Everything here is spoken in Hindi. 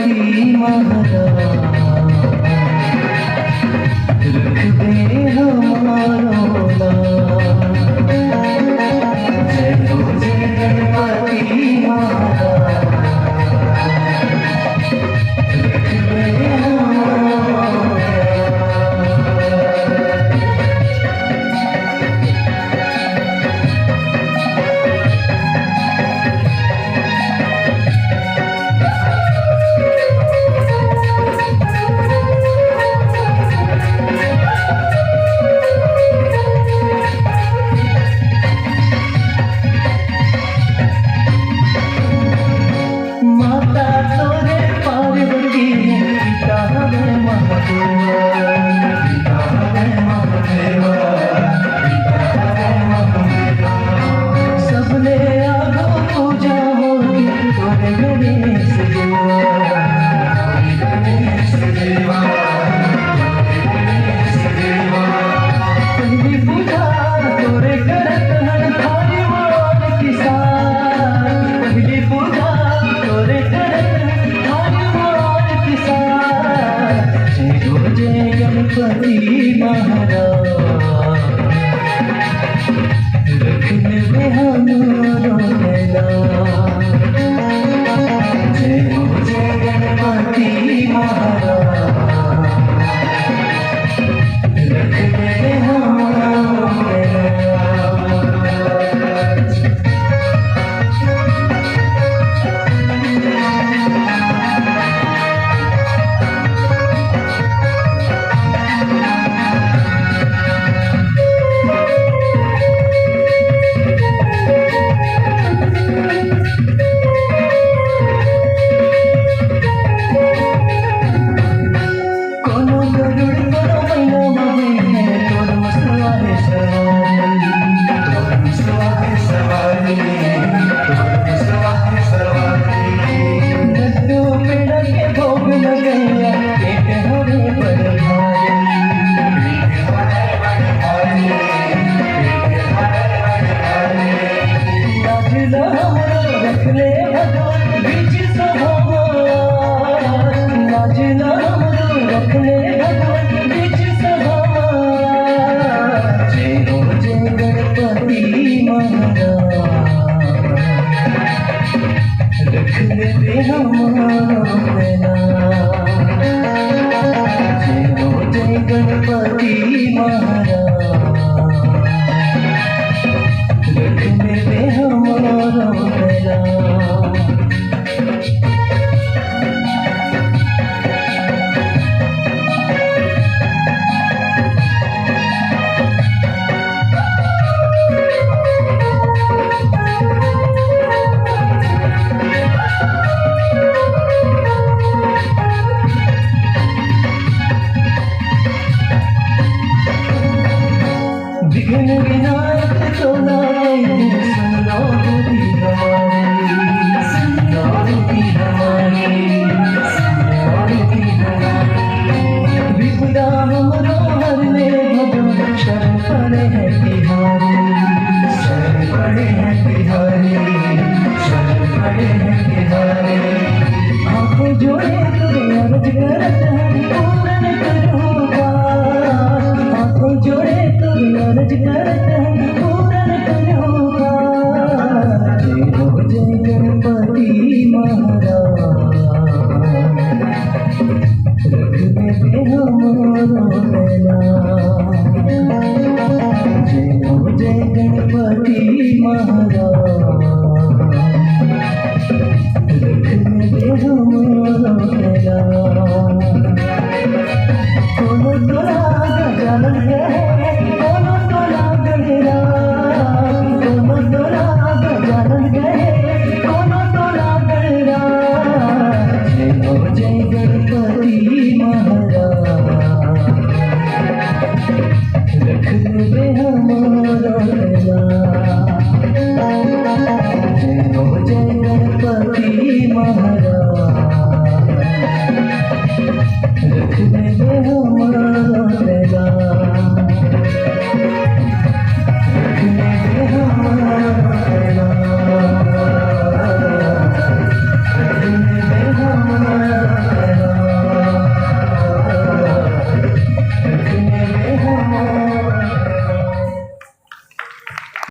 गणपति महाराज रख दे हमारो लाज। जय हो जय गणपति महाराज रख दे हमारो गणपति महाराज रखने में हमारो लाज। जय हो जय गणपति महाराज रखने में हमारो लाज। रखने दे हमारो लाज। जय हो जय गणपति महाराज रखने दे हमारो लाज। विघ्न विनायक तो नारायण सुनो दी हमारी, सुनो दी हमारी, सुनो दी हमारी। विपदा हमरो हरने भगवान शरण पड़े हैं तिहारी, शरण पड़े हैं तिहारी, शरण पड़े हैं तिहारी। आंखों जोड़े तुझे अर्ज करत हरि पूर्ण करूँगा, आंखों जोड़े अर्ज करते हैं पूर्ण करूँगा। जय हो जय गणपति महाराज।